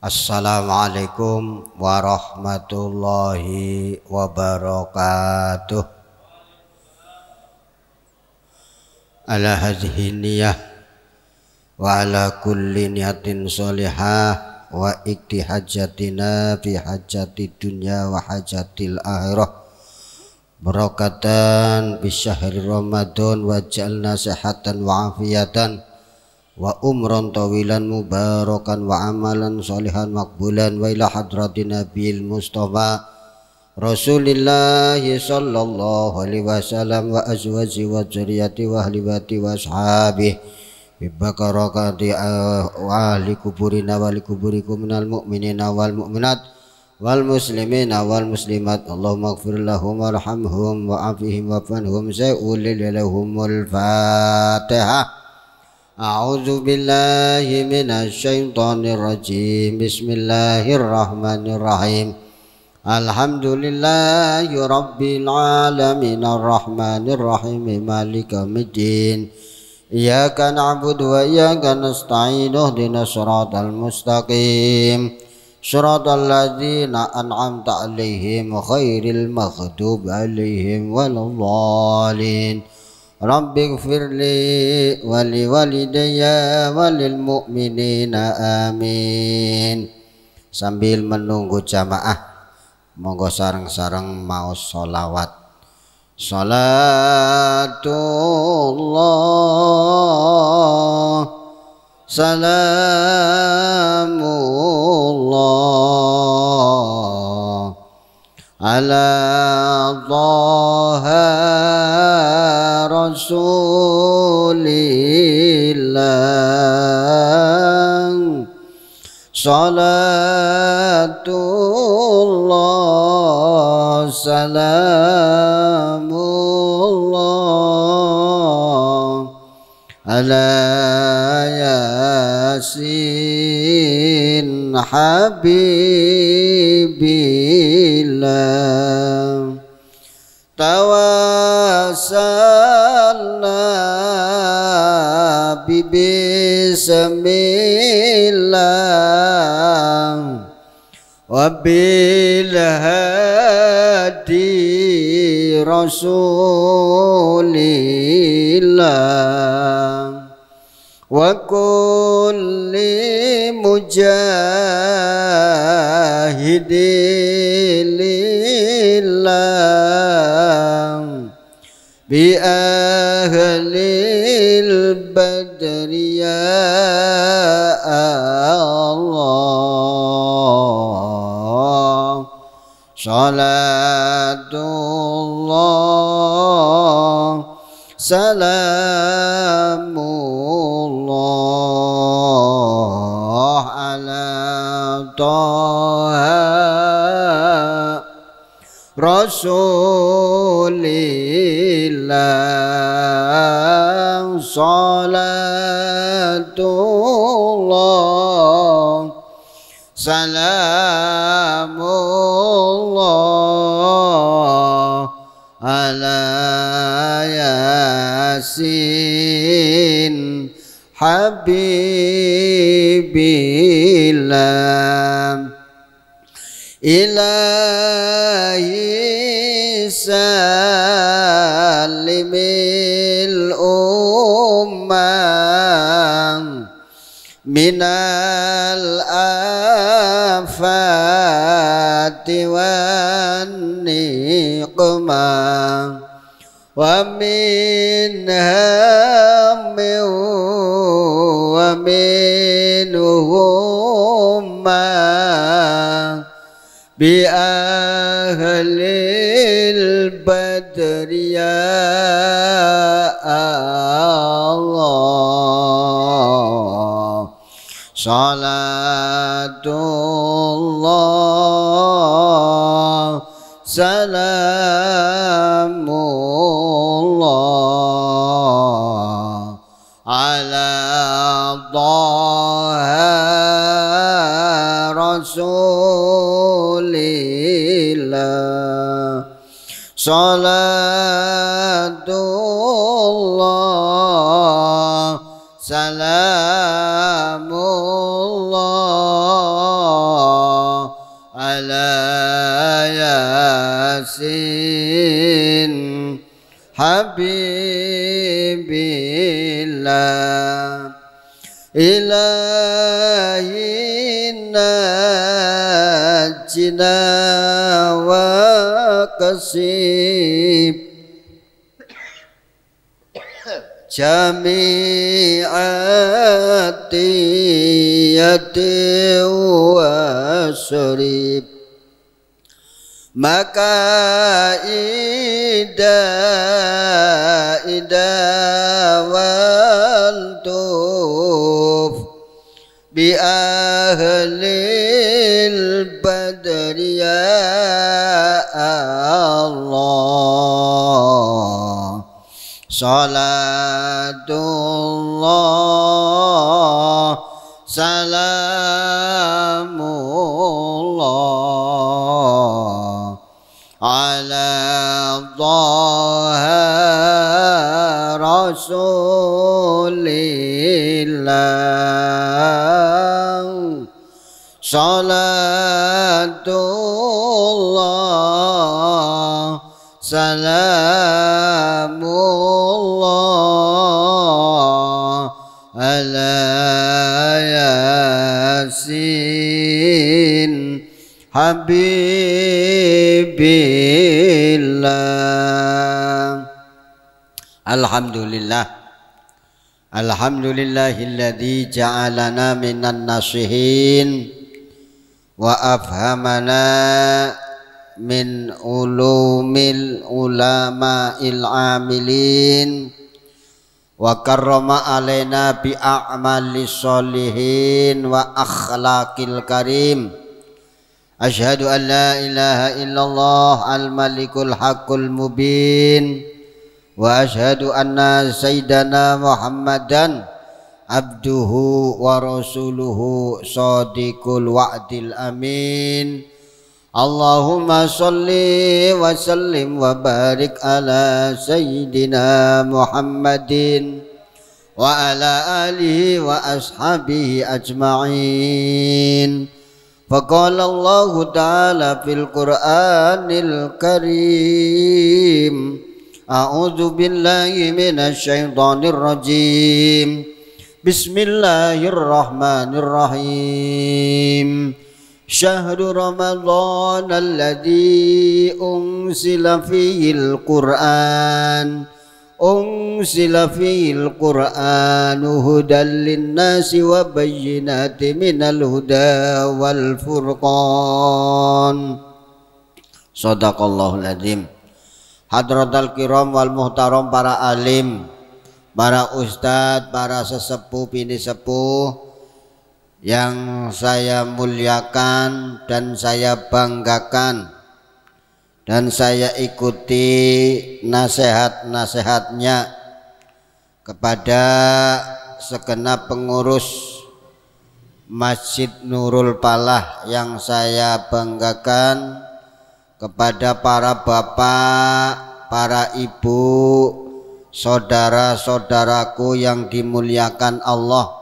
Assalamualaikum warahmatullahi wabarakatuh. Ala hadhihi niyah wa ala kulli niyatin sholihah wa ikti hajatina fi hajati dunya wa hajatil akhirah barakatan bi syahri Ramadan wa ja'alna sihatan wa afiyatan wa umran tawilan mubarakan wa amalan sholihan makbulan wa ila hadratin nabil mustafa Rasulillah sallallahu alaihi wasallam wa azwaji wa dzurriyyati wa ahli baiti wa ashabihi bi barakati wa ahli kuburina wa li kuburikum minal mu'minina wal mu'minat wal muslimina wal muslimat Allahumma ighfir lahum warhamhum wa afihim wa fanhum sa'ulil lahumul Fatihah. A'udzu billahi minasy syaithanir rajim. Bismillahirrahmanirrahim. Alhamdulillahi rabbil alamin arrahmanir rahim maliki yaumiddin. Iyyaka na'budu wa iyyaka nasta'in ihdinas siratal mustaqim. Shiratal ladzina an'amta 'alaihim ghairil maghdubi 'alaihim waladdallin. Rabbi gfirli wali walidayya walil mu'minina amin. Sambil menunggu jamaah, monggo sareng-sareng maos sholawat. Salatullah salamullah ala Taha Rasulillah. Salatullah salamullah ala Yasin Habibillah. Tawassalna bismillah wa bil hadi rasulillah wa kulli mujahidin lillah bi ahlil badri ya Allah. Salatullah salamullah ala Taha Rasulillah. Salatullah salamullah ala Yasin Habibillah. Ilahi salimil ummah minal afati wan niqmah wa min hammin wa min humma bi ahlil badri ya Allah. Salatullah salamullah ala Taha Rasulillah. Salatullah salamullah Yasin Habibillah Ilahi najina wa kasib jami'ati yati wa surib maka ida wal tuf bi ahlil badri ya Allah salatullah salamullah ala dhaha rasulillah salatullah salamullah ala yasin habibillah alhamdulillah alhamdulillahilladzi ja'alana minan nasihin wa afhamana min ulumil ulama'il amilin wa karrama alaina bi a'malis solihin wa akhlaqil karim asyhadu an la ilaha illallah al malikul haqqul mubin wa asyhadu anna sayyidana muhammadan abduhu wa rasuluhu shadiqul wa'dil amin Allahumma salli wa sallim wa barik ala sayyidina Muhammadin wa ala alihi wa ashabihi ajma'in. Faqala Allah ta'ala fil Qur'anil Karim A'udzu billahi minasy syaithanir rajim Bismillahirrahmanirrahim Syahru Ramadan alladzi unzila fihil Qur'an hudan linnasi wa bayyinatin minal huda wal furqan. Shadaqallahul azim. Hadratal kiram wal muhtaram, para alim, para ustadz, para sesepuh bini sepuh yang saya muliakan dan saya banggakan dan saya ikuti nasihat-nasihatnya kepada segenap pengurus Masjid Nurul Falah yang saya banggakan, kepada para bapak, para ibu, saudara-saudaraku yang dimuliakan Allah.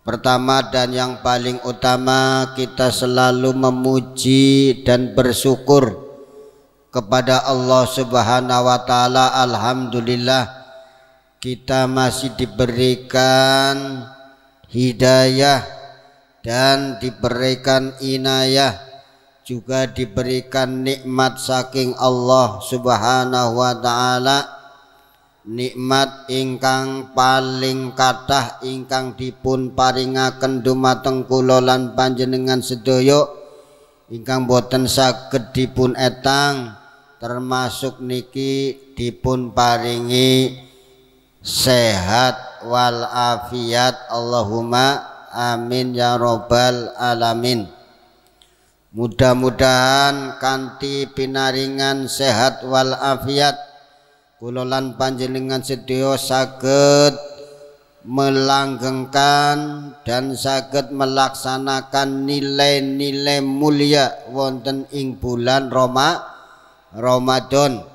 Pertama dan yang paling utama, kita selalu memuji dan bersyukur kepada Allah Subhanahu wa taala. Alhamdulillah kita masih diberikan hidayah dan diberikan inayah, juga diberikan nikmat saking Allah Subhanahu wa taala. Nikmat ingkang paling kathah ingkang dipun paringaken dumateng kula lan panjenengan sedaya ingkang boten saged dipun etang, termasuk niki dipun paringi sehat wal afiat. Allahumma amin ya robbal alamin. Mudah-mudahan kanthi pinaringan sehat wal afiat kula lan panjenengan sedaya saged melanggengkan dan saged melaksanakan nilai-nilai mulia wonten ing bulan Ramadan.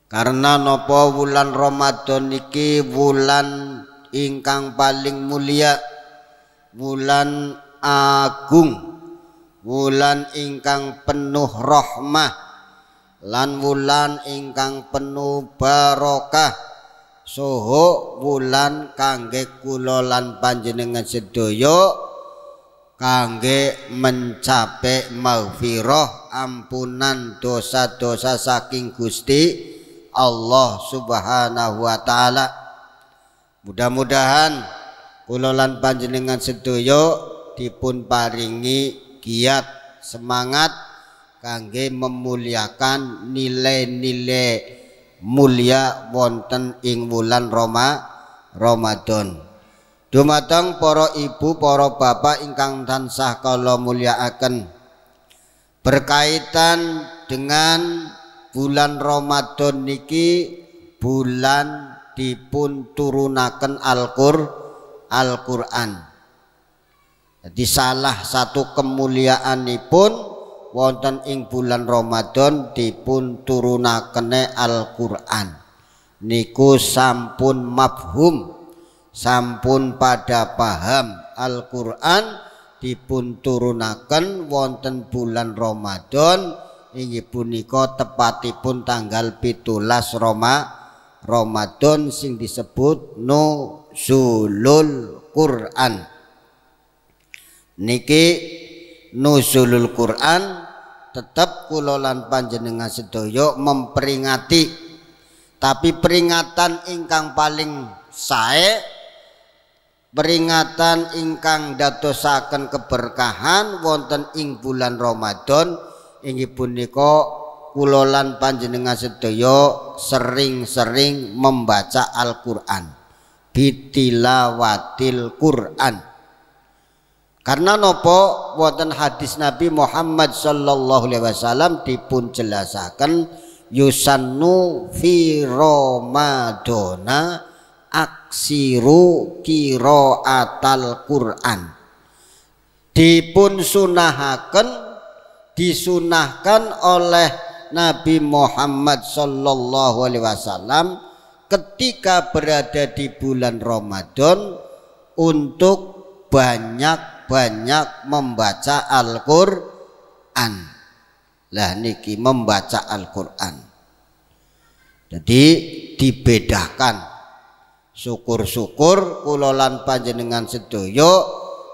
Karena napa bulan Ramadan niki bulan ingkang paling mulia, bulan agung, wulan ingkang penuh rahmah lan wulan ingkang penuh barokah soho wulan kangge kula lan panjenengan sedaya kangge mencapai maghfirah ampunan dosa-dosa saking Gusti Allah Subhanahu wa taala. Mudah-mudahan kula lan panjenengan sedaya dipun paringi giat semangat kangge memuliakan nilai-nilai mulia wonten ing wulan Ramadan. Dumateng para ibu, para bapak ingkang tansah kula mulyakaken, berkaitan dengan bulan Ramadan niki bulan dipun turunaken Al-Qur'an. Jadi salah satu kemuliaanipun wonten ing bulan Ramadan dipun turunakene Al-Qur'an. Niku sampun mafhum, sampun pada paham Al-Qur'an dipun turunaken wonten bulan Ramadan inggih punika tepatipun tanggal 17 Ramadan sing disebut Nuzulul Quran. Niki Nuzulul Quran tetap kula lan panjenengan sedaya memperingati, tapi peringatan ingkang paling sae, peringatan ingkang dadosaken keberkahan wonten ing bulan Ramadan inggih punika kula lan panjenengan sedaya sering-sering membaca Al-Qur'an, bitilawatil Qur'an. Karena nopo wonten hadis Nabi Muhammad sallallahu alaihi wasallam dipun jelasaken yusannu fi Ramadana aksiru qiraatal Qur'an. Dipun sunahaken, disunahkan oleh Nabi Muhammad sallallahu alaihi wasallam ketika berada di bulan Ramadan untuk banyak-banyak membaca Al-Qur'an. Lah niki membaca Al-Qur'an. Jadi dibedakan. Syukur-syukur kula lan panjenengan sedaya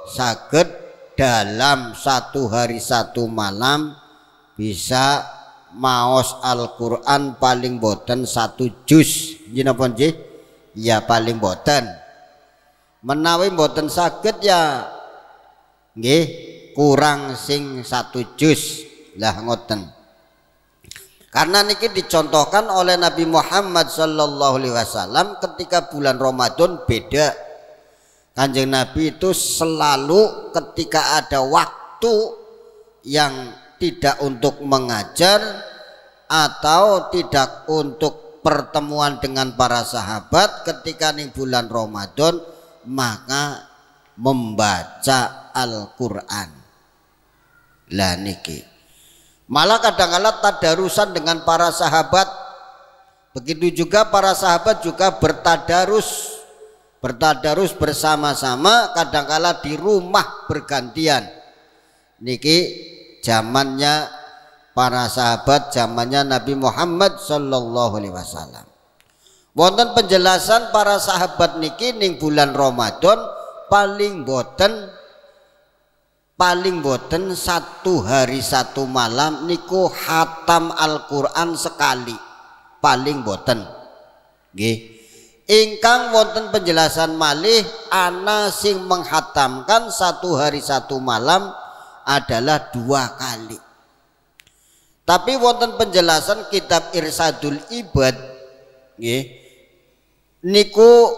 saged dalam satu hari satu malam bisa maos Al-Qur'an paling boten satu juz. Napa nggih? Ya paling boten. Menawi boten saged ya nggih kurang sing satu juz lah ngoten. Karena niki dicontohkan oleh Nabi Muhammad sallallahu alaihi wasallam ketika bulan Ramadan beda. Kanjeng Nabi itu selalu ketika ada waktu yang tidak untuk mengajar atau tidak untuk pertemuan dengan para sahabat ketika ning bulan Ramadan maka membaca Al-Qur'an. Lah niki malah kadang-kala tadarusan dengan para sahabat. Begitu juga para sahabat juga bertadarus bersama-sama, kadangkala di rumah bergantian. Niki zamannya para sahabat, zamannya Nabi Muhammad sallallahu alaihi wasallam. Wonten penjelasan para sahabat niki ning bulan Ramadan paling boten satu hari satu malam niku khatam Al-Qur'an sekali, paling boten nggih. Ingkang wonten penjelasan malih ana sing menghatamkan satu hari satu malam adalah 2 kali. Tapi wonten penjelasan kitab Irsadul Ibad nggih niku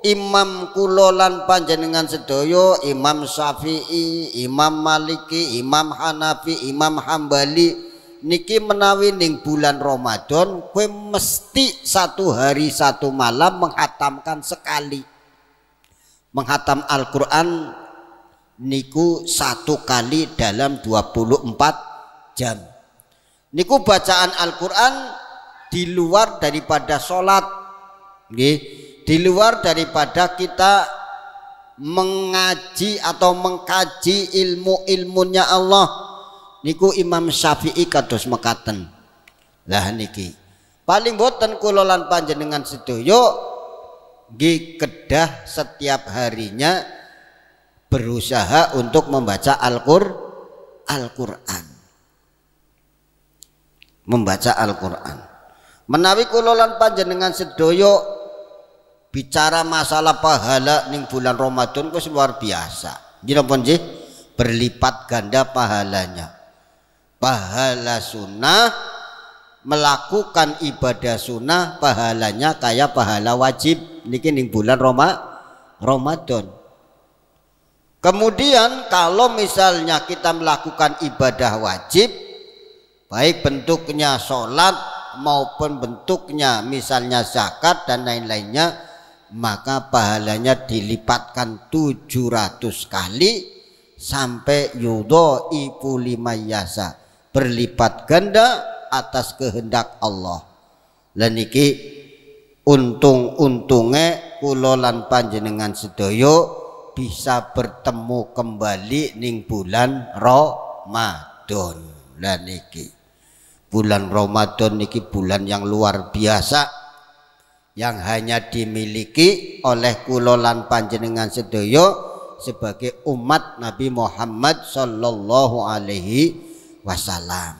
Imam kula lan panjenengan sedaya, Imam Syafi'i, Imam Maliki, Imam Hanafi, Imam Hambali niki menawi ning bulan Ramadan kowe mesti satu hari satu malam menghatamkan sekali. Menghatam Al-Qur'an niku 1 kali dalam 24 jam. Niku bacaan Al-Qur'an di luar daripada sholat nggih, di luar daripada kita mengaji atau mengkaji ilmu-ilmunya Allah. niku Imam Syafi'i kados mekaten. Lah niki paling boten kula lan panjenengan sedaya nggih kedah setiap harinya berusaha untuk membaca Al-Qur'an. Membaca Al-Qur'an. Menawi kula lan panjenengan sedaya bicara masalah pahala ning bulan Ramadan wis luar biasa. Nggih napa nggih? Berlipat ganda pahalanya. Pahala sunnah, melakukan ibadah sunnah pahalanya kayak pahala wajib niki ning bulan Ramadan. Kemudian kalau misalnya kita melakukan ibadah wajib, baik bentuknya sholat maupun bentuknya misalnya zakat dan lain-lainnya, maka pahalanya dilipatkan 700 kali sampai yudhaifu liman yasha, berlipat ganda atas kehendak Allah. Lan iki untung-untunge kula lan panjenengan sedaya bisa bertemu kembali ning bulan Ramadan. Lan iki bulan Ramadan niki bulan yang luar biasa yang hanya dimiliki oleh kula lan panjenengan sedaya sebagai umat Nabi Muhammad sallallahu alaihi wasallam.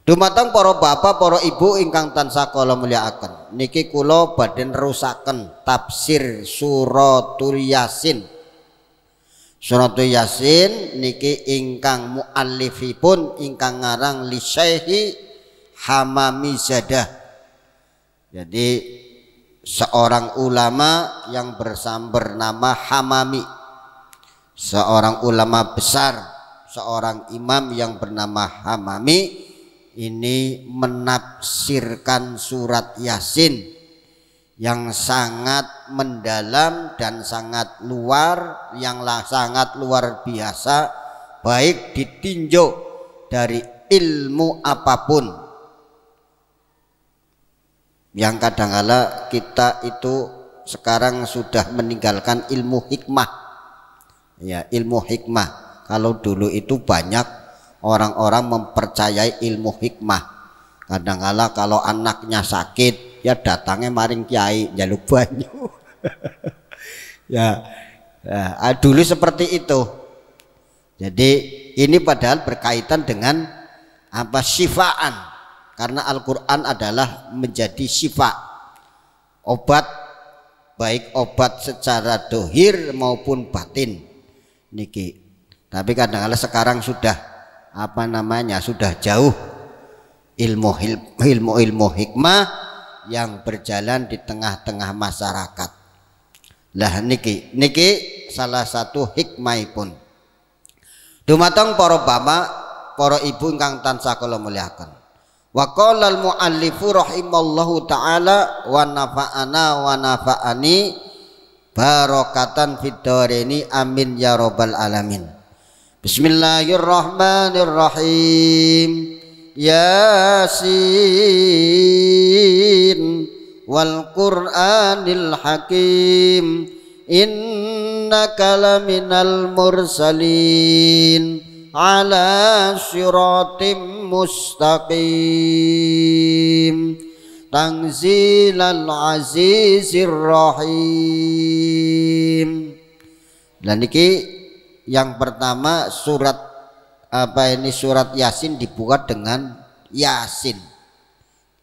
Dumateng para bapak, para ibu ingkang tansah kula mulyakaken, niki kula badhe nerusaken tafsir suratul Yasin. Suratul Yasin niki ingkang muallifipun ingkang ngarang li Syekh Hamamizadah. Jadi seorang ulama yang bernama Hamami, seorang ulama besar, seorang imam yang bernama Hamami ini menafsirkan surat Yasin yang sangat mendalam dan sangat luar, yang sangat luar biasa, baik ditinjau dari ilmu apapun. Yang kadangkala kita itu sekarang sudah meninggalkan ilmu hikmah, ya, ilmu hikmah. Kalau dulu itu banyak orang-orang mempercayai ilmu hikmah. Kadangkala kalau anaknya sakit, ya datangnya maring kiai njaluk banyu. ya, dulu seperti itu. Jadi ini padahal berkaitan dengan apa, syifaan, karena Al-Quran adalah menjadi syifa, obat, baik obat secara dohir maupun batin niki. Tapi kadang-kadang sekarang sudah apa namanya, sudah jauh ilmu hikmah yang berjalan di tengah-tengah masyarakat. Lah niki salah satu hikmahipun. Dumateng para bapak, para ibu ingkang tansah kula mulyakaken. Wa qala al muallifu rahimallahu taala wa nafa'ana wa nafa'ani barakatan fid dharaini amin ya rabbal alamin. Bismillahirrahmanirrahim. Yasin wal Qur'anil Hakim innaka laminal mursalin ala siratim mustaqim tanzilal azizir rahim. Dan niki yang pertama surat apa ini, surat Yasin dibuat dengan Yasin.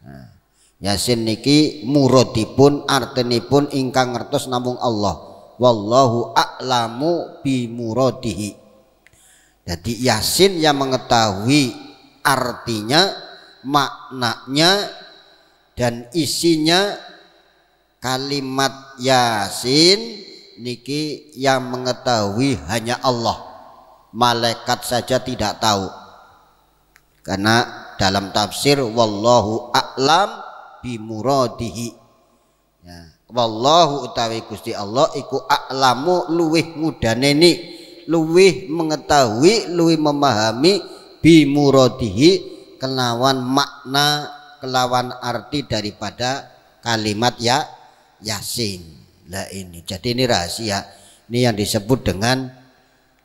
Nah, Yasin niki muradipun artinipun ingkang ngertos namung Allah. Wallahu a'lamu bi muradihi. Jadi Yasin yang mengetahui artinya, maknanya dan isinya. Kalimat Yasin niki yang mengetahui hanya Allah. Malaikat saja tidak tahu, karena dalam tafsir wallahu a'lam bimuradihi, ya, wallahu utawi Gusti Allah iku a'lamu luwih mudaneni, luwih mengetahui, luwih memahami bimuradihi kelawan makna, kelawan arti daripada kalimat ya Yasin. Lah ini jadi ini rahasia, ini yang disebut dengan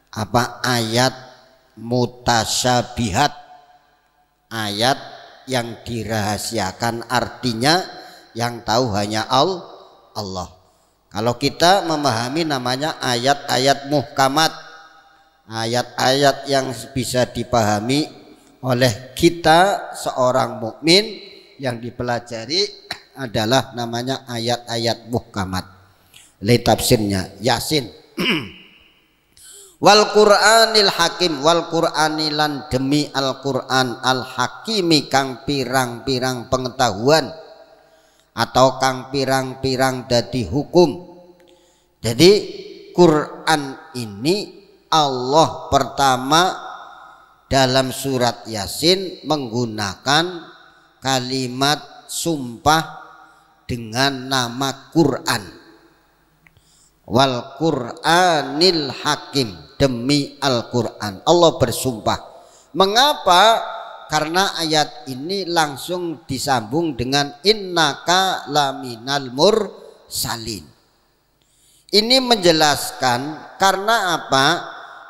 apa, ayat mutasyabihat, ayat yang dirahasiakan artinya yang tahu hanya Allah. Kalau kita memahami namanya ayat-ayat muhkamat, ayat-ayat yang bisa dipahami oleh kita seorang mukmin, yang dipelajari adalah namanya ayat-ayat muhkamat. Li tafsirnya Yasin. Wal Qur'anil Hakim, wal Qur'anilan demi Al-Qur'an Al-Hakimi kang pirang-pirang pengetahuan atau kang pirang-pirang dadi hukum. Jadi Quran ini Allah pertama dalam surat Yasin menggunakan kalimat sumpah dengan nama Quran. Wal Qur'anil Hakim, demi Al-Quran Allah bersumpah. Mengapa? Karena ayat ini langsung disambung dengan innaka laminal mursalin. Ini menjelaskan karena apa?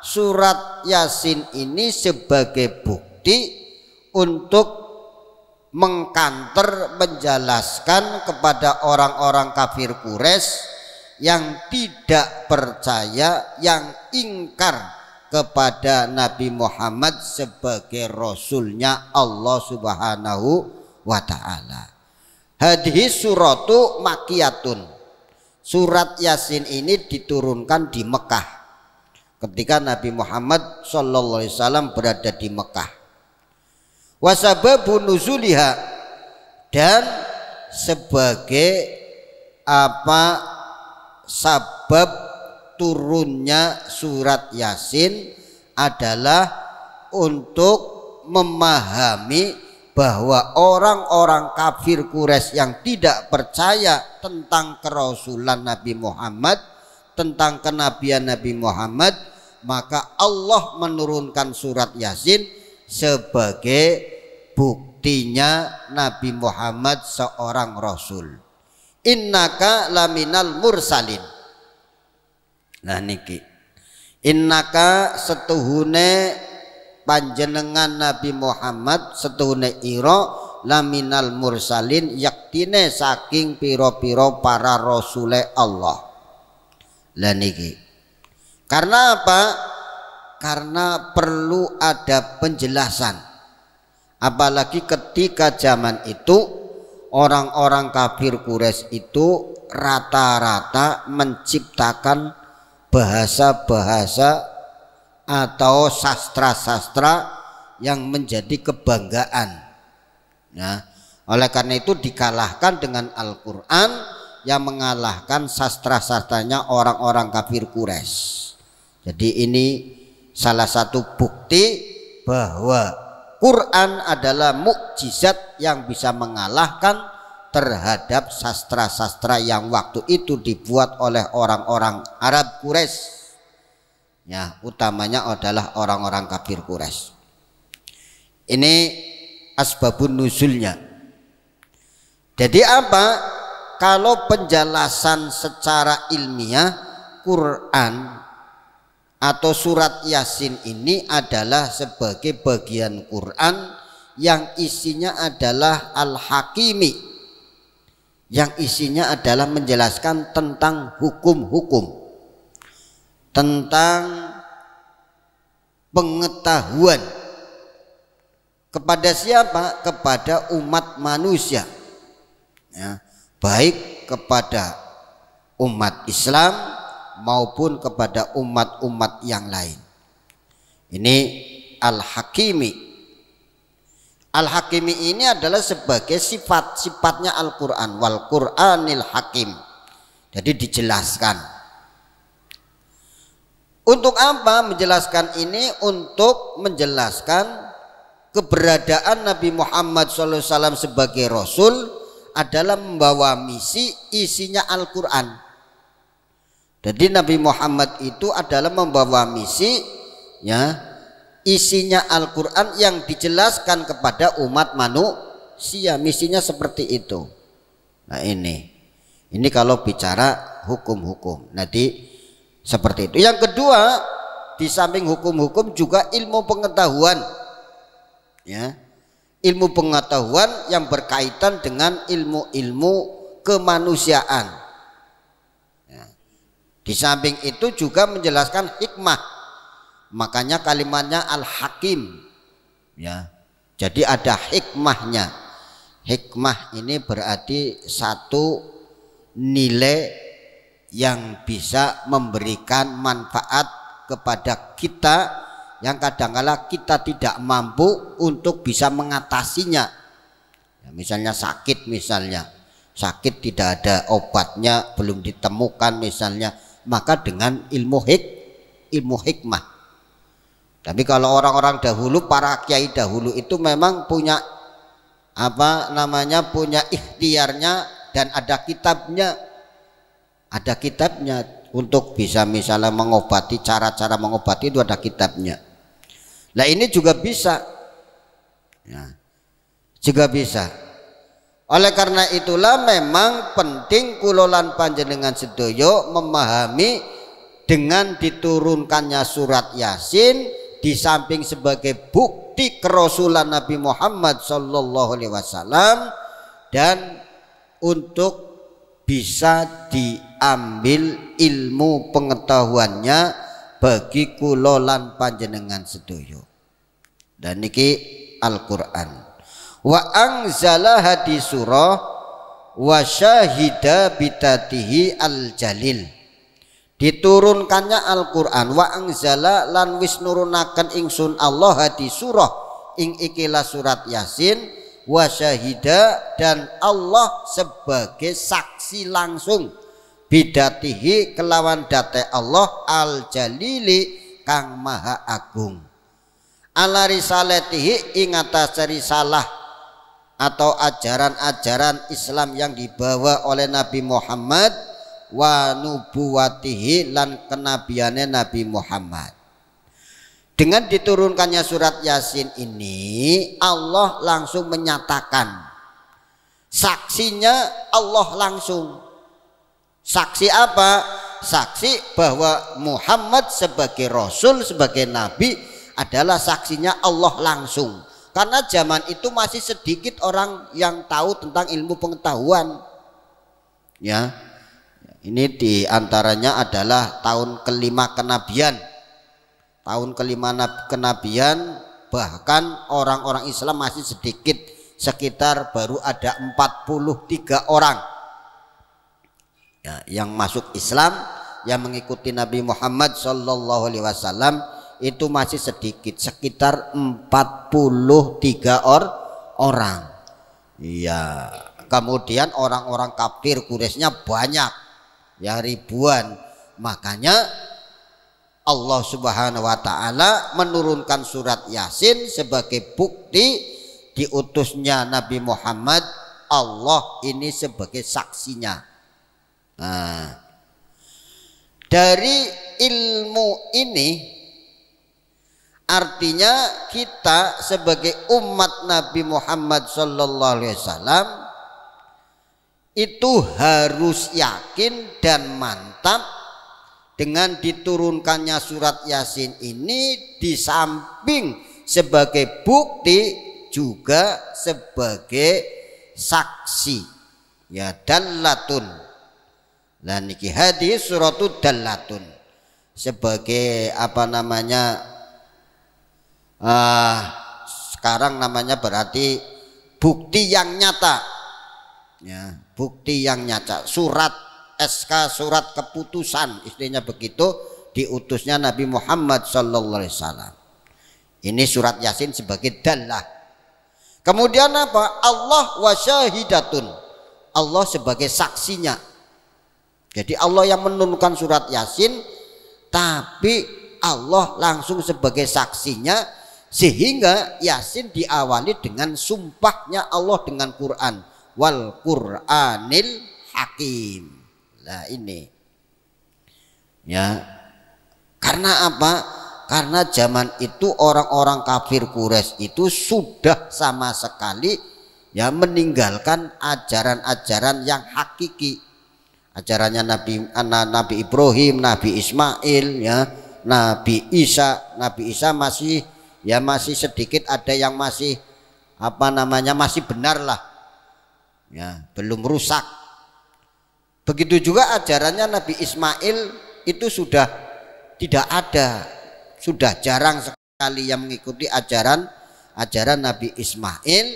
Surat Yasin ini sebagai bukti untuk mengkanter, menjelaskan kepada orang-orang kafir Quraisy yang tidak percaya, yang ingkar kepada Nabi Muhammad sebagai Rasulnya Allah Subhanahu wa ta'ala. Hadhihi suratu makiyatun. Surat Yasin ini diturunkan di Mekah ketika Nabi Muhammad sallallahu alaihi wasallam berada di Mekah. Wasababu nuzuliha, dan sebagai apa sabab turunnya surat Yasin adalah untuk memahami bahwa orang-orang kafir Quraisy yang tidak percaya tentang kerasulan Nabi Muhammad, tentang kenabian Nabi Muhammad, maka Allah menurunkan surat Yasin sebagai buktinya Nabi Muhammad seorang rasul. Innaka laminal mursalin. Nah niki, innaka setuhune panjenengan Nabi Muhammad, setuhune ira laminal mursalin, yaktine saking piro-piro para rasule Allah. Lah niki, karena apa? Karena perlu ada penjelasan, apalagi ketika zaman itu orang-orang kafir Quraisy itu rata-rata menciptakan bahasa-bahasa atau sastra-sastra yang menjadi kebanggaan. Nah, oleh karena itu dikalahkan dengan Al-Quran yang mengalahkan sastra-sastranya orang-orang kafir Quraisy. Jadi ini salah satu bukti bahwa Quran adalah mukjizat yang bisa mengalahkan terhadap sastra-sastra yang waktu itu dibuat oleh orang-orang Arab Quraisy. Ya, utamanya adalah orang-orang kafir Quraisy. Ini asbabun nuzulnya. Jadi apa? Kalau penjelasan secara ilmiah, Quran atau surat Yasin ini adalah sebagai bagian Quran yang isinya adalah Al-Hakimi, yang isinya adalah menjelaskan tentang hukum-hukum, tentang pengetahuan kepada siapa? Kepada umat manusia, ya, baik kepada umat Islam maupun kepada umat-umat yang lain. Ini Al-Hakimi. Al-Hakimi ini adalah sebagai sifat-sifatnya Al-Quran. Wal Qur'anil Hakim. Jadi dijelaskan. Untuk apa menjelaskan ini? Untuk menjelaskan keberadaan Nabi Muhammad SAW sebagai Rasul adalah membawa misi isinya Al-Quran. Jadi Nabi Muhammad itu adalah membawa misi, ya, isinya Al-Quran yang dijelaskan kepada umat manusia. Misinya seperti itu. Nah ini kalau bicara hukum-hukum nanti seperti itu. Yang kedua, di samping hukum-hukum juga ilmu pengetahuan, ya, ilmu pengetahuan yang berkaitan dengan ilmu-ilmu kemanusiaan. Ya. Di samping itu juga menjelaskan hikmah, makanya kalimatnya Al-Hakim, ya. Jadi ada hikmahnya. Hikmah ini berarti satu nilai yang bisa memberikan manfaat kepada kita yang kadang-kala kita tidak mampu untuk bisa mengatasinya. Ya, misalnya sakit, sakit tidak ada obatnya, belum ditemukan misalnya, maka dengan ilmu hikmah. Tapi kalau orang-orang dahulu, para kiai dahulu itu memang punya punya ikhtiarnya dan ada kitabnya untuk bisa misalnya mengobati, cara-cara mengobati itu ada kitabnya. Nah ini juga bisa, ya, juga bisa. Oleh karena itulah memang penting kulolan panjenengan sedoyo memahami dengan diturunkannya surat Yasin di samping sebagai bukti kerasulan Nabi Muhammad Sallallahu Alaihi Wasallam dan untuk bisa diambil ilmu pengetahuannya bagi kulolan panjenengan sedoyo. Dan niki Al-Qur'an. Wa anzala hadis surah wa syahida bitatihi al-jalil. Diturunkannya Al-Qur'an, wa anzala lan wis nurunaken ingsun Allah hadis surah ing ikilah surat Yasin, wa syahida dan Allah sebagai saksi langsung bidatihi kelawan date Allah al-jalili kang maha agung, ala risalatihi ing atas risalah atau ajaran-ajaran Islam yang dibawa oleh Nabi Muhammad, wa nubuwatihi lan kenabiane Nabi Muhammad. Dengan diturunkannya surat Yasin ini Allah langsung menyatakan, saksinya Allah langsung. Saksi apa? Saksi bahwa Muhammad sebagai Rasul, sebagai Nabi adalah saksinya Allah langsung. Karena zaman itu masih sedikit orang yang tahu tentang ilmu pengetahuan. Ya, ini diantaranya adalah tahun kelima kenabian. Tahun kelima kenabian, bahkan orang-orang Islam masih sedikit, sekitar baru ada 43 orang ya, yang masuk Islam, yang mengikuti Nabi Muhammad Sallallahu Alaihi Wasallam itu masih sedikit, sekitar 43 orang. Iya. Kemudian orang-orang kafir Quraisynya banyak, ya ribuan. Makanya Allah Subhanahu wa taala menurunkan surat Yasin sebagai bukti diutusnya Nabi Muhammad, Allah ini sebagai saksinya. Nah, dari ilmu ini artinya kita sebagai umat Nabi Muhammad sallallahu alaihi wasallam itu harus yakin dan mantap dengan diturunkannya surat Yasin ini, di samping sebagai bukti juga sebagai saksi, ya, dallatun. Dan niki hadis suratud dallatun sebagai sekarang namanya berarti bukti yang nyata, ya, bukti yang nyata. Surat SK, surat keputusan, istilahnya begitu, diutusnya Nabi Muhammad sallallahu alaihi wasallam. Ini surat Yasin sebagai dallah. Kemudian apa? Allah wa syahidatun, Allah sebagai saksinya. Jadi Allah yang menurunkan surat Yasin, tapi Allah langsung sebagai saksinya, sehingga Yasin diawali dengan sumpahnya Allah dengan Quran, wal Qur'anil Hakim. Nah ini, ya, karena apa? Karena zaman itu orang-orang kafir Quraisy itu sudah sama sekali, ya, meninggalkan ajaran-ajaran yang hakiki, ajarannya Nabi Ibrahim, Nabi Ismail, ya, Nabi Isa. Nabi Isa masih sedikit ada yang masih masih benar lah, ya, belum rusak. Begitu juga ajarannya Nabi Ismail itu sudah tidak ada, sudah jarang sekali yang mengikuti ajaran Nabi Ismail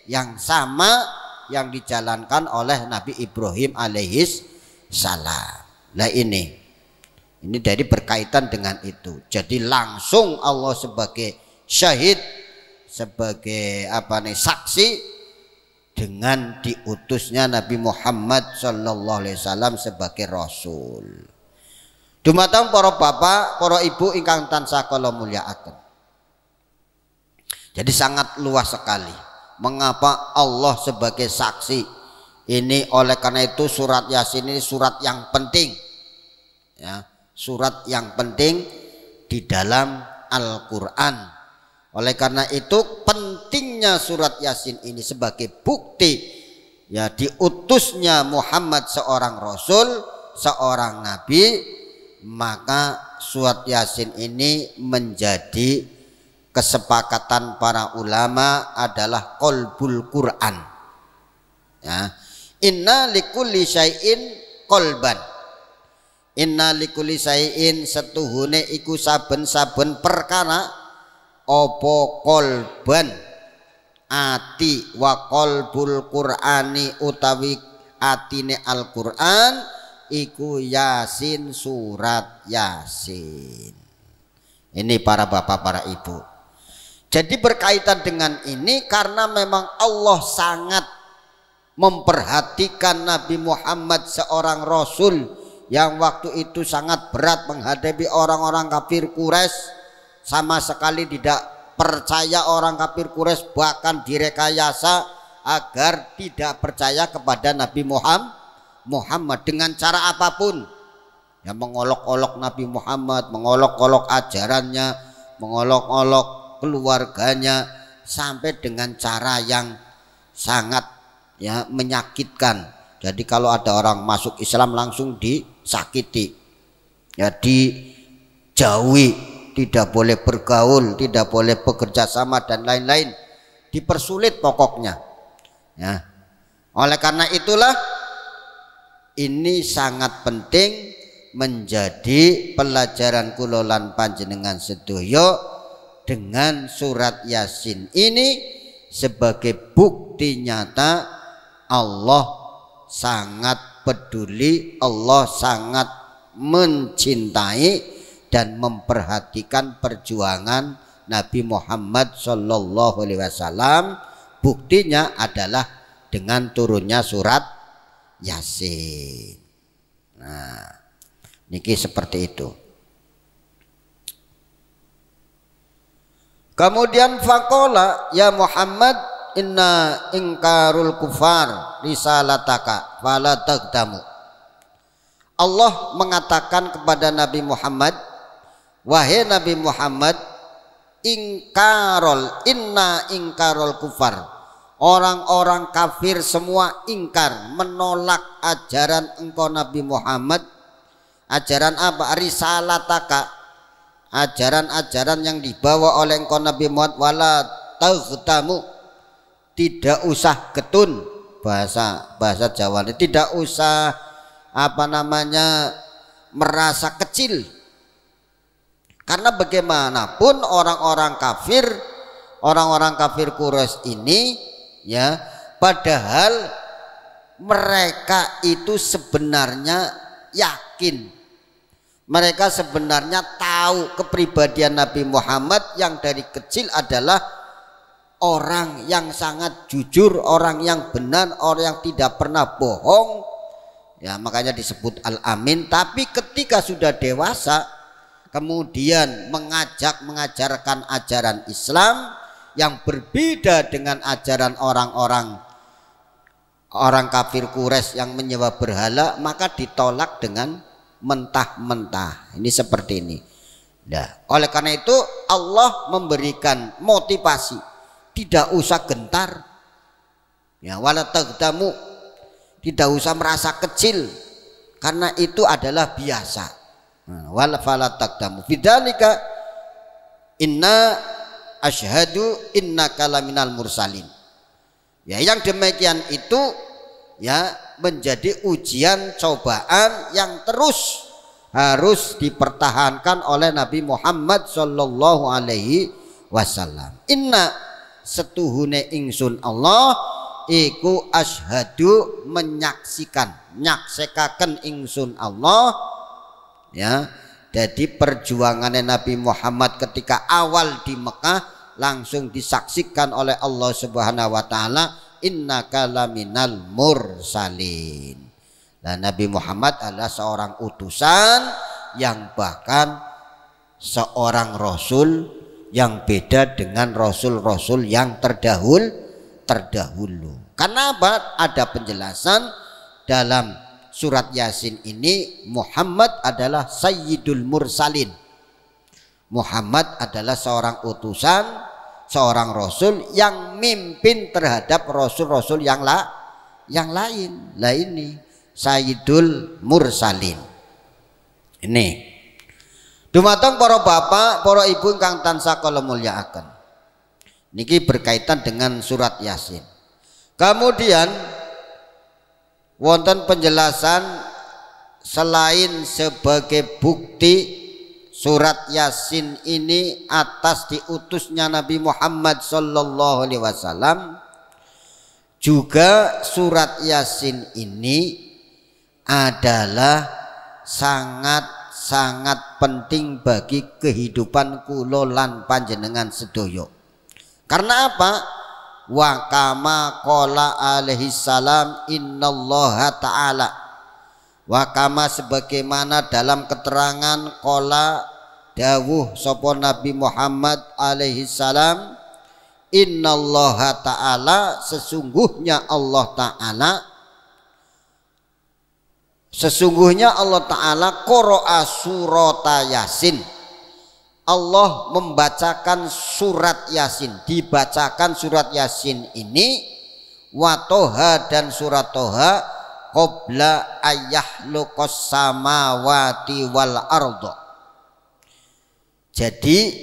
yang sama yang dijalankan oleh Nabi Ibrahim alaihis salam. Nah ini dari berkaitan dengan itu. Jadi langsung Allah sebagai syahid, sebagai saksi dengan diutusnya Nabi Muhammad sallallahu alaihi wasallam sebagai rasul. Dumateng para bapak, para ibu ingkang tansah kula mulyakaken. Jadi sangat luas sekali mengapa Allah sebagai saksi ini. Oleh karena itu surat Yasin ini surat yang penting, ya, surat yang penting di dalam Al-Quran. Oleh karena itu pentingnya surat Yasin ini sebagai bukti, ya, diutusnya Muhammad seorang rasul, seorang nabi. Maka surat Yasin ini menjadi kesepakatan para ulama adalah qalbul Quran, ya. Inna likulli syai'in qalban. Inna likulli syai'in setuhune iku saben-saben perkara apa qalban ati, wa qalbul Qur'ani utawi atine Al-Qur'an iku Yasin, surat Yasin. Ini para bapak, para ibu. Jadi berkaitan dengan ini karena memang Allah sangat memperhatikan Nabi Muhammad seorang rasul yang waktu itu sangat berat menghadapi orang-orang kafir Quraisy, sama sekali tidak percaya orang kafir Quraisy, bahkan direkayasa agar tidak percaya kepada Nabi Muhammad dengan cara apapun, ya, mengolok-olok Nabi Muhammad, mengolok-olok ajarannya, mengolok-olok keluarganya, sampai dengan cara yang sangat, ya, menyakitkan. Jadi kalau ada orang masuk Islam langsung disakiti, ya, dijauhi, tidak boleh bergaul, tidak boleh bekerja sama dan lain-lain, dipersulit pokoknya, ya. Oleh karena itulah ini sangat penting menjadi pelajaran kula lan panjenengan sedaya dengan surat Yasin ini sebagai bukti nyata Allah sangat peduli, Allah sangat mencintai dan memperhatikan perjuangan Nabi Muhammad sallallahu alaihi wasallam. Buktinya adalah dengan turunnya surat Yasin. Nah, niki seperti itu. Kemudian faqala ya Muhammad inna ingkarul kufar risalataka fala taqdamu. Allah mengatakan kepada Nabi Muhammad, wahai Nabi Muhammad, inna ingkarul kufar, orang-orang kafir semua ingkar, menolak ajaran engkau Nabi Muhammad. Ajaran apa? Risalataka, ajaran-ajaran yang dibawa oleh engkau Nabi Muhammad. Wala taghtamu, tidak usah getun, bahasa Jawa ini, tidak usah merasa kecil. Karena bagaimanapun orang-orang kafir Quraisy ini, ya, padahal mereka itu sebenarnya yakin, mereka sebenarnya tahu kepribadian Nabi Muhammad yang dari kecil adalah orang yang sangat jujur, orang yang benar, orang yang tidak pernah bohong, ya, makanya disebut Al-Amin. Tapi ketika sudah dewasa kemudian mengajarkan ajaran Islam yang berbeda dengan ajaran orang kafir Quraisy yang menyembah berhala, maka ditolak dengan mentah-mentah. Ini seperti ini. Nah, oleh karena itu Allah memberikan motivasi, tidak usah gentar, ya, wala taqdamu, tidak usah merasa kecil, karena itu adalah biasa. Wal fala taqdamu bidzalika inna asyhadu innaka laminal mursalin. Ya, yang demikian itu ya menjadi ujian cobaan yang terus harus dipertahankan oleh Nabi Muhammad sallallahu alaihi wasallam. Inna setuhune ingsun Allah iku asyhadu menyaksikan, nyaksekaken ingsun Allah ya. Jadi perjuangannya Nabi Muhammad ketika awal di Mekah langsung disaksikan oleh Allah Subhanahu wa taala, innaka laminal mursalin. Dan Nabi Muhammad adalah seorang utusan yang bahkan seorang rasul yang beda dengan rasul-rasul yang terdahulu. Karena apa? Ada penjelasan dalam surat Yasin ini, Muhammad adalah Sayyidul Mursalin. Muhammad adalah seorang utusan, seorang rasul yang mimpin terhadap rasul-rasul yang lain. Lah ini Sayyidul Mursalin. Ini dumateng para bapak, para ibu ingkang tansah kula mulyakaken. Niki berkaitan dengan surat Yasin. Kemudian wonten penjelasan selain sebagai bukti surat Yasin ini atas diutusnya Nabi Muhammad sallallahu alaihi wasallam, juga surat Yasin ini adalah sangat penting bagi kehidupan kula lan panjenengan sedaya. Karena apa? Wa kama qala alaihi salam innallaha ta'ala, wa kama sebagaimana dalam keterangan qala dawuh sapa Nabi Muhammad alaihi salam, innallaha ta'ala sesungguhnya Allah ta'ala qara'a surata Yasin. Allah membacakan surat Yasin, dibacakan surat Yasin ini, wa Toha dan surat Toha, qabla ayyahluqas samawati wal ardo. Jadi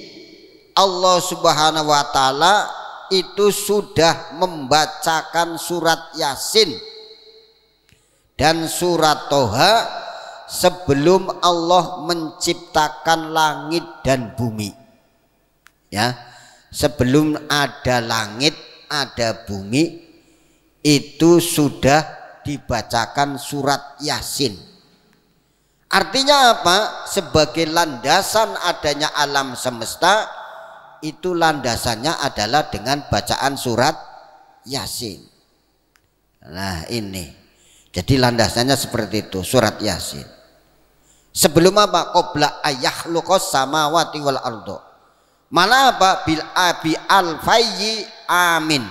Allah Subhanahu wa taala itu sudah membacakan surat Yasin dan surat Toha sebelum Allah menciptakan langit dan bumi. Ya, sebelum ada langit, ada bumi, itu sudah dibacakan surat Yasin. Artinya apa? Sebagai landasan adanya alam semesta, itu landasannya adalah dengan bacaan surat Yasin. Nah ini, jadi landasannya seperti itu, surat Yasin. Sebelum apa? Qabla ayyahluqas samawati wal ardo. Malah apa? Bil abi alfayyi amin,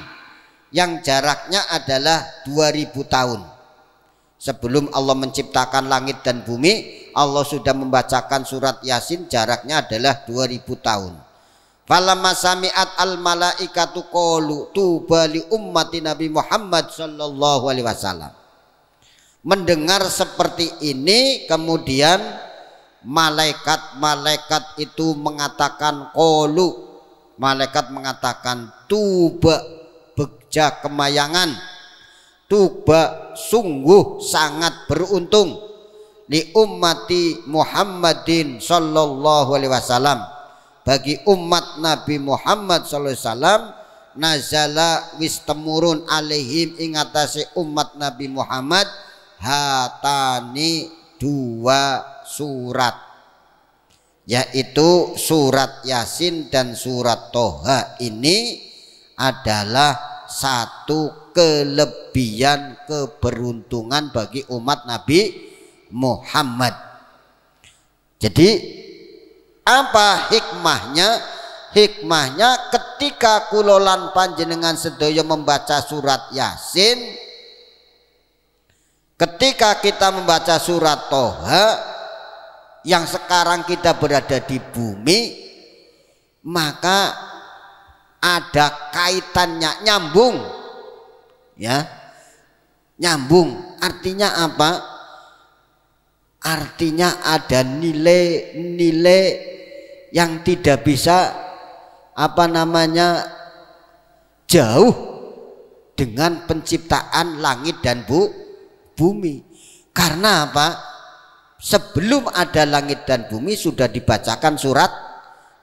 yang jaraknya adalah 2000 tahun. Sebelum Allah menciptakan langit dan bumi, Allah sudah membacakan surat Yasin, jaraknya adalah 2000 tahun. Falamma sami'at al malaikatu qalu tuba li ummati Nabi Muhammad sallallahu alaihi wasallam. Mendengar seperti ini, kemudian malaikat itu mengatakan qalu, malaikat mengatakan tuba, begja kemayangan, tuba sungguh sangat beruntung, li ummati Muhammadin sallallahu alaihi wasallam, bagi umat Nabi Muhammad sallallahu alaihi wasallam, nazala wis temurun alaihim ingatasi umat Nabi Muhammad hatani dua surat, yaitu surat Yasin dan surat Toha. Ini adalah satu kelebihan keberuntungan bagi umat Nabi Muhammad. Jadi apa hikmahnya? Hikmahnya ketika kulolan panjenengan sedaya membaca surat Yasin, ketika kita membaca surat Toha, yang sekarang kita berada di bumi, maka ada kaitannya, nyambung, ya, nyambung. Artinya apa? artinya ada nilai-nilai yang tidak bisa jauh dengan penciptaan langit dan bumi. Karena apa? Sebelum ada langit dan bumi sudah dibacakan surat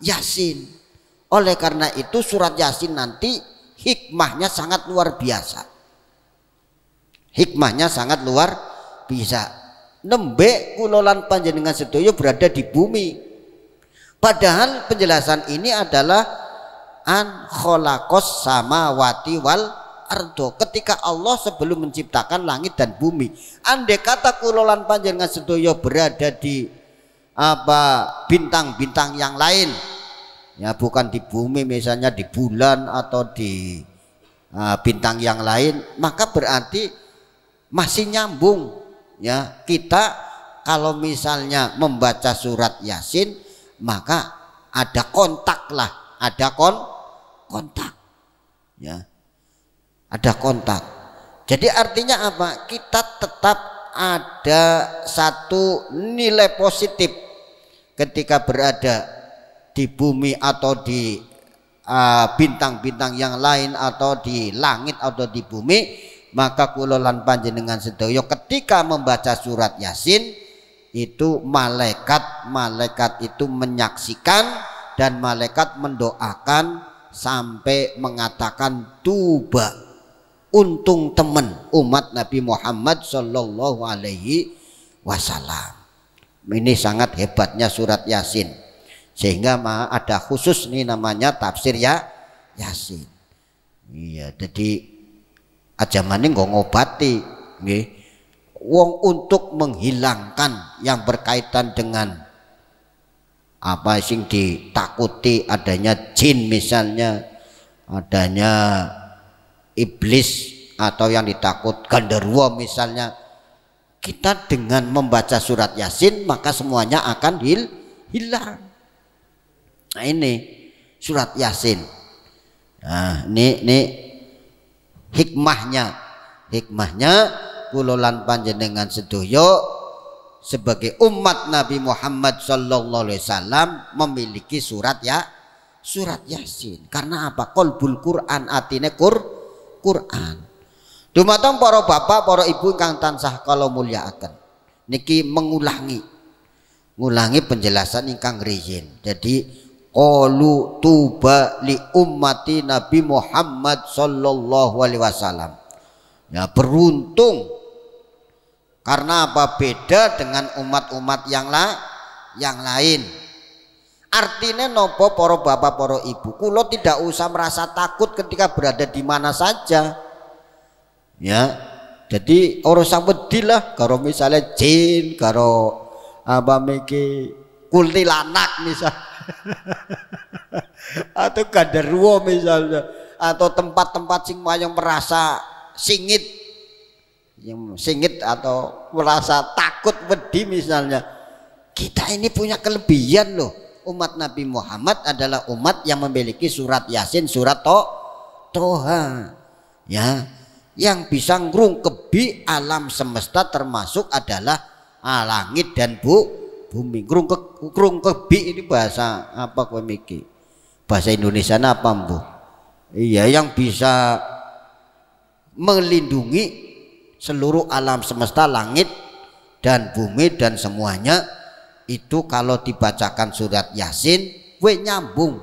Yasin. Oleh karena itu surat Yasin nanti hikmahnya sangat luar biasa. Hikmahnya sangat luar biasa. Nembe kulolan panjenengan sedaya berada di bumi. Padahal penjelasan ini adalah an khalaqos samawati wal ardo. Ketika Allah sebelum menciptakan langit dan bumi, andai kata kulolan panjenengan sedaya berada di bintang-bintang yang lain, ya bukan di bumi, misalnya di bulan atau di bintang yang lain, maka berarti masih nyambung. Ya, kita kalau misalnya membaca surat Yasin maka ada kontak lah, ada kontak, ya, ada kontak. Jadi artinya apa? Kita tetap ada satu nilai positif ketika berada di bumi atau di bintang-bintang yang lain atau di langit atau di bumi. Maka kula lan panjenengan sedaya ketika membaca surat Yasin itu malaikat itu menyaksikan dan malaikat mendoakan sampai mengatakan tuba, untung temen umat Nabi Muhammad sallallahu alaihi wasallam. Ini sangat hebatnya surat Yasin, sehingga ada khusus nih namanya tafsir Yasin. Iya, jadi ajamane nggak ngobati, nggih. Wong untuk menghilangkan yang berkaitan dengan apa sing ditakuti, adanya jin misalnya, adanya iblis atau yang ditakut gandarwa misalnya. Kita dengan membaca surat Yasin maka semuanya akan hilang. Nah ini surat Yasin. Nah ini hikmahnya kula lan panjenengan sedaya sebagai umat Nabi Muhammad sallallahu alaihi wasallam memiliki surat Yasin. Karena apa? Qalbul Quran, atine Quran. Dumateng para bapak, para ibu ingkang tansah kala mulyakaken. Niki mengulangi penjelasan ingkang riyin. Jadi qalu tuba li ummati Nabi Muhammad sallallahu alaihi wasallam. Ya, beruntung. Karena apa? Beda dengan umat-umat yang lain. Artinya nopo para bapak, para ibu, kula tidak usah merasa takut ketika berada di mana saja. Ya. Jadi ora usah wedi lah karo misalnya jin, karo kuntilanak misal. Atau gandarwa misalnya, atau tempat-tempat sing yang merasa singit atau merasa takut wedi misalnya. Kita ini punya kelebihan loh. Umat Nabi Muhammad adalah umat yang memiliki surat Yasin, surat Toha, ya, yang bisa ngrungkebi alam semesta, termasuk adalah langit dan bumi. Ngrungkebi ini bahasa apa kowe mikir? Bahasa Indonesia apa, Mbu? Iya, yang bisa melindungi seluruh alam semesta, langit dan bumi dan semuanya. Itu kalau dibacakan surat Yasin nyambung.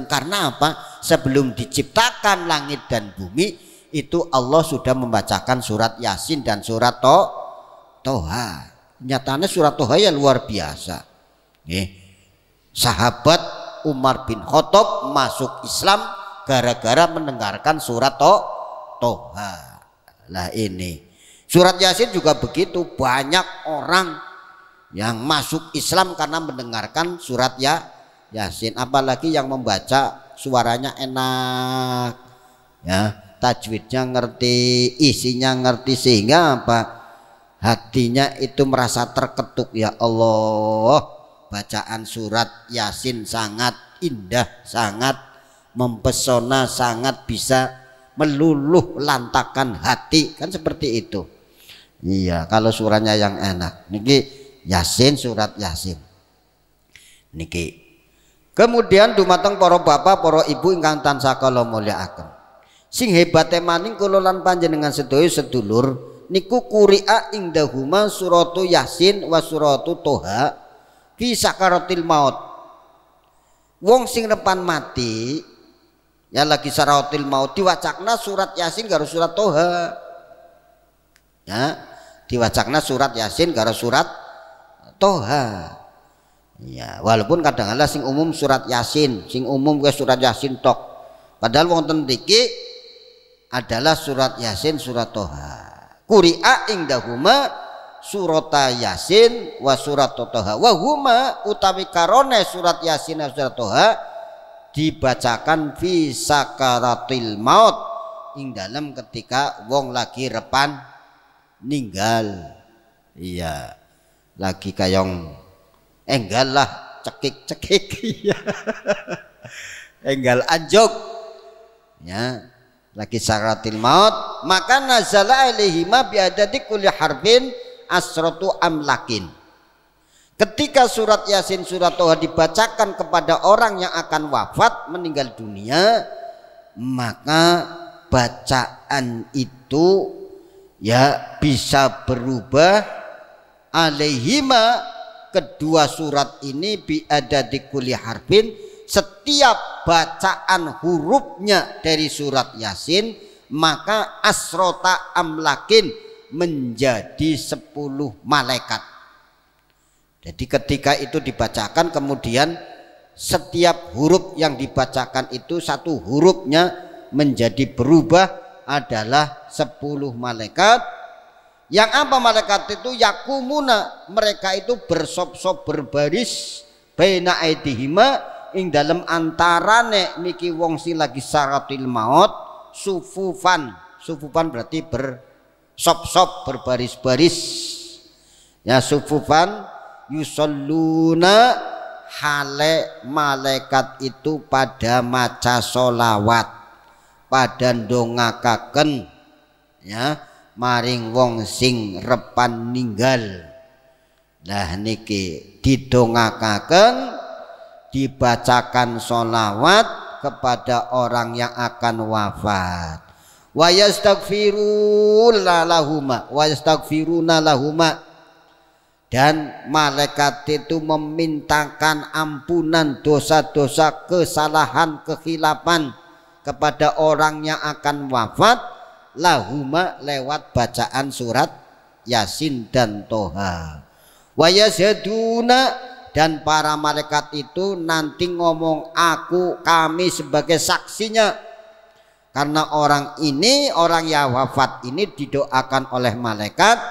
Karena apa? Sebelum diciptakan langit dan bumi itu Allah sudah membacakan surat Yasin dan surat Toha. Nyatanya surat Toha ya luar biasa. Sahabat Umar bin Khattab masuk Islam gara-gara mendengarkan surat Toha. Lah ini surat Yasin juga begitu, banyak orang yang masuk Islam karena mendengarkan surat Yasin. Apalagi yang membaca suaranya enak, ya, tajwidnya ngerti, isinya ngerti, sehingga apa? Hatinya itu merasa terketuk. Ya Allah, bacaan surat Yasin sangat indah, sangat mempesona, sangat bisa meluluh lantakan hati, kan seperti itu. Iya, kalau suratnya yang enak. Niki Yasin, surat Yasin. Niki. Kemudian dumateng para bapak, para ibu ingkang tansah kula mulyakaken. Sing hebate maning kula lan panjenengan sedaya sedulur niku quri'a indahuma suratu Yasin wa suratu Toha fi sakaratil maut. Wong sing repan mati ya lagi sakaratil maut diwacakna surat Yasin karo surat Toha. Ya, diwacakna surat Yasin karo surat Toha. Ya, walaupun kadang-kadang sing umum surat Yasin, sing umum ke surat Yasin tok. Padahal wonten mriki adalah surat Yasin, surat Toha. Quri'a indahuma surata Yasin wa surat Toha. Wa huma utawi karone surat Yasin dan surat Toha dibacakan fi sakaratil maut ing dalam ketika wong lagi repan ninggal. Iya, lagi kayong enggal lah, cekik-cekik. Enggal anjok ya, lagi sakaratil maut, maka nazala alaihima biadati kulli harfin asratu amlakin. Ketika surat Yasin, surat Toha dibacakan kepada orang yang akan wafat meninggal dunia, maka bacaan itu ya bisa berubah alaihima, kedua surat ini biadati kulli harfin, setiap bacaan hurufnya dari surat Yasin maka asrota amlakin menjadi 10 malaikat. Jadi ketika itu dibacakan kemudian setiap huruf yang dibacakan itu satu hurufnya menjadi berubah adalah 10 malaikat. Yang apa malaikat itu? Yakumuna, mereka itu bersop-sop berbaris baina aidihima ing dalam antarane miki wong sing lagi saratil maut sufufan. Sufufan berarti bersop-sop berbaris-baris. Ya, sufufan yusalluna, hale malaikat itu pada maca solawat, pada ndongakaken ya maring wong sing repan ninggal. Nah niki didongakaken, dibacakan sholawat kepada orang yang akan wafat. Wa yastaghfiruna lahuma, dan malaikat itu memintakan ampunan dosa-dosa, kesalahan, kekhilafan kepada orang yang akan wafat lahuma lewat bacaan surat Yasin dan Toha. Wa yazaduna, dan para malaikat itu nanti ngomong aku, kami sebagai saksinya, karena orang ini, orang yang wafat ini didoakan oleh malaikat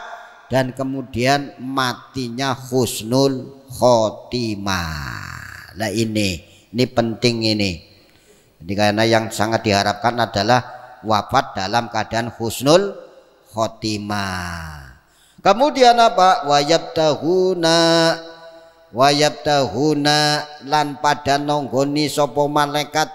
dan kemudian matinya husnul khotimah. Nah ini penting ini. Jadi karena yang sangat diharapkan adalah wafat dalam keadaan husnul khotimah. Kemudian apa? Wayabtahuna lan pada nonggoni sopo malaikat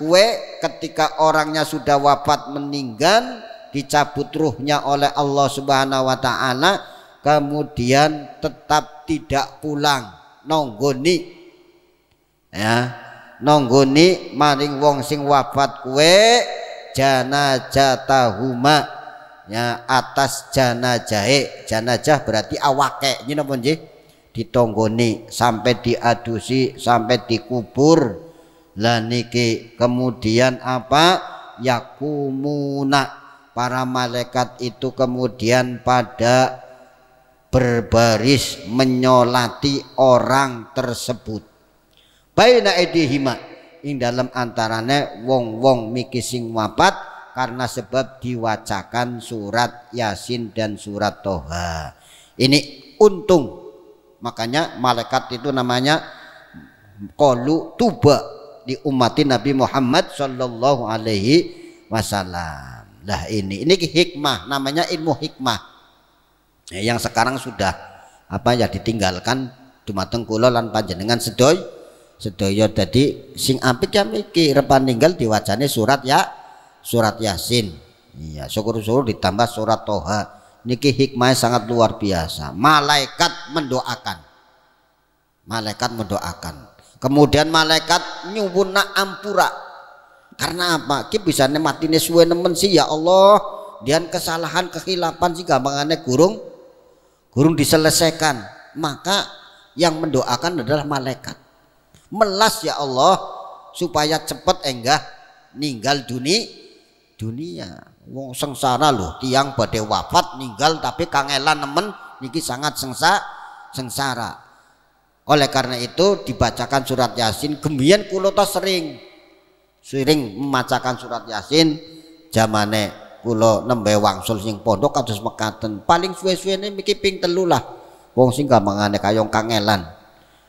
kue ketika orangnya sudah wafat meninggal, dicabut ruhnya oleh Allah Subhanahu wa taala, kemudian tetap tidak pulang nonggoni ya, nonggoni maring wong sing wafat kue janazatahuma ya, atas janazah berarti awake ini napa nggih, ditonggoni sampai diadusi sampai dikubur. Lah niki kemudian apa? Yakumuna, para malaikat itu kemudian pada berbaris menyolati orang tersebut. Baina aidihima, ing dalam antarane wong-wong miki sing wafat karena sebab diwacakan surat Yasin dan surat Toha. Ini untung, makanya malaikat itu namanya qalu tuba di umatin Nabi Muhammad sallallahu alaihi wasallam. Lah ini hikmah, namanya ilmu hikmah yang sekarang sudah apa ya ditinggalkan dumateng kula lan panjenengan sedaya. Dadi sing apik ya miki repan ninggal diwacane surat Yasin Iya, syukur-syukur ditambah surat Toha. Niki hikmahnya sangat luar biasa. Malaikat mendoakan. Malaikat mendoakan. Kemudian malaikat nyuwuna ampura. Karena apa? Ki bisa nematine suwe nemen sih ya Allah. Dian kesalahan kehilapan sih gampangannya gurung diselesaikan. Maka yang mendoakan adalah malaikat. Melas ya Allah supaya cepat enggah ninggal dunia. Wong sengsara loh, tiang badhe wafat ninggal tapi kangelan nemen niki sangat sengsara. Oleh karena itu dibacakan surat Yasin. Gembiyen kula ta sering membacakan surat Yasin zamane kula nembe wangsul sing pondok kados mekaten. Paling suwe-suwene miki ping 3 lah. Wong sing gampangane kayong kangelan.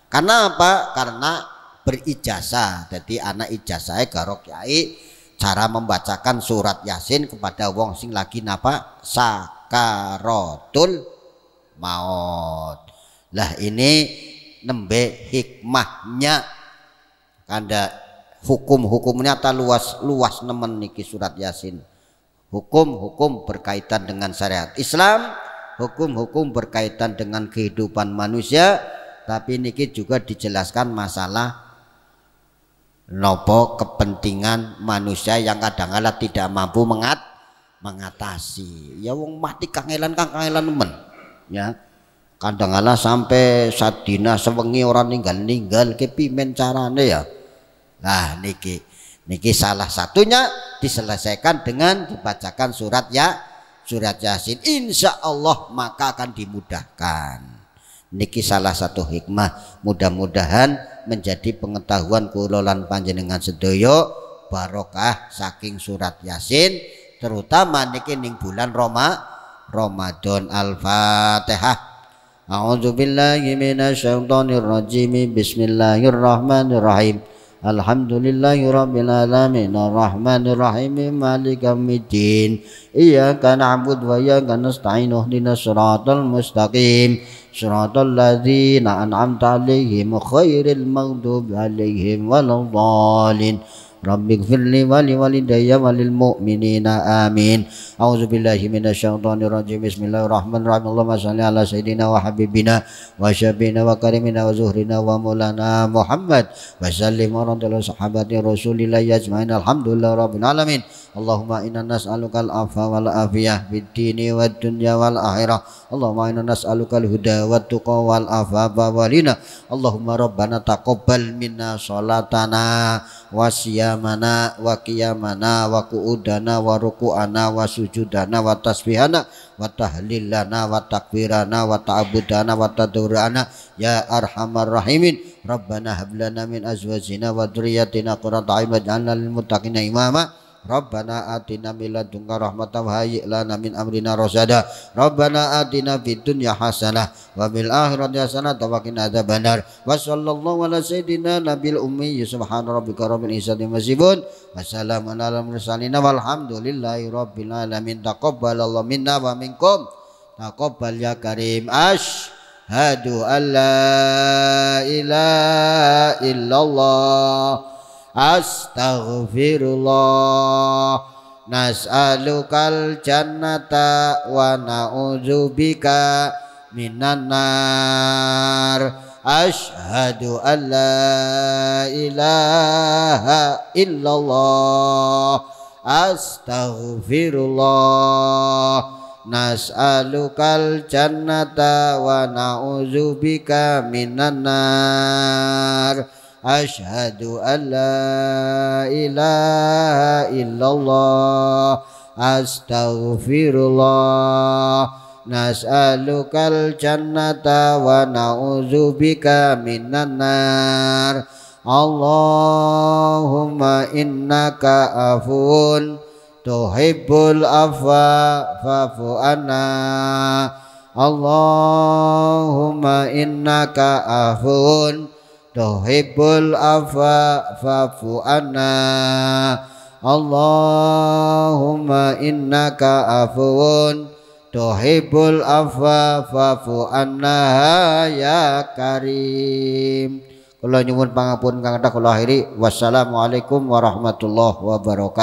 Karena apa? Karena berijazah. Jadi anak ijazahe karo kiai cara membacakan surat Yasin kepada wong sing lagi napa sakaratul maut. Lah ini nembe hikmahnya kanda hukum-hukumnya ta luas nemen niki surat Yasin. Hukum-hukum berkaitan dengan syariat Islam, hukum-hukum berkaitan dengan kehidupan manusia, tapi niki juga dijelaskan masalah nopo kepentingan manusia yang kadang-kala tidak mampu mengatasi. Ya wong mati kangelan nemen. Ya. Kadang-kala sampai sadina sewengi orang ninggal kepimen carane ya. Nah niki salah satunya diselesaikan dengan dibacakan surat Yasin. Insya Allah maka akan dimudahkan. Niki salah satu hikmah. Mudah-mudahan menjadi pengetahuan kula lan panjenengan sedaya barokah saking surat Yasin, terutama niki ning bulan Ramadan. Al-Fatihah. A'udzubillahi minasyaitonir rajim. Bismillahirrahmanirrahim. Alhamdulillahirabbil alamin arrahmanir rahim maliki yaumiddin iyyaka na'budu wa iyyaka nasta'in ihdinas siratal mustaqim siratal ladzina an'amta 'alaihim ghairil maghdubi 'alaihim waladdallin Rabbighfirli wa liwalidayya walil mu'minina amin. A'udzubillahi minasyaitonir rajim. Bismillahirrahmanirrahim. Allahumma shalli ala sayyidina wa habibina wa syafiina wa karimina wa zuhrina wa maulana Muhammad wa sallim ala sahabati Rasulillah ajmain. Alhamdulillah rabbil alamin. Allahumma inna nas'aluka al-'afwa wal afiyah fid dini wad dunya wal akhirah. Allahumma inna nas'aluka al-huda wat tuqa wal afafa wal ghina. Allahumma rabbana taqabbal minna salatana wa siyamana wa qiyamana wa qu'udana wa ruku'ana wa sujudana wa tasbihana wa tahlilana wa takbirana wa ta'budana wa tadurana ya arhamar rahimin. Rabbana hab lana min azwajina wa dzurriyyatina qurrata a'yun waj'alna lil muttaqina imama. Rabbana atina min ladunka rahmatan wa hayyi' lana min amrina rasyada. Rabbana atina fid dunya hasanah wa fil akhirati hasanah wa qina adzabannar. Wa sallallahu ala sayyidina nabil ummi. Subhana rabbika rabbil izzati amma yasifun wa salamun alal mursalin walhamdulillahi rabbil alamin. Taqabbalallahu minna wa minkum. Taqabbal ya karim. Asyhadu an la ilaha illallah. Astaghfirullah. Nas'alukal jannata wa na'udzubika minan nar. Asyhadu an la ilaha illallah. Astaghfirullah. Nas'alukal jannata wa na'udzubika minan nar. Asyhadu an la ilaha illallah. Astaghfirullah. Nas'alukal jannata wa na'udzubika minan nar. Allahumma innaka afun tuhibbul afwa fa'fu anna. Allahumma innaka afun tuhibbul afwa fa'fu anna. Allahumma innaka afuwun tuhibbul afwa fa'fu anna ya karim. Kula nyuwun pangapunten kang kathah kula akhiri. Wassalamualaikum warahmatullahi wabarakatuh.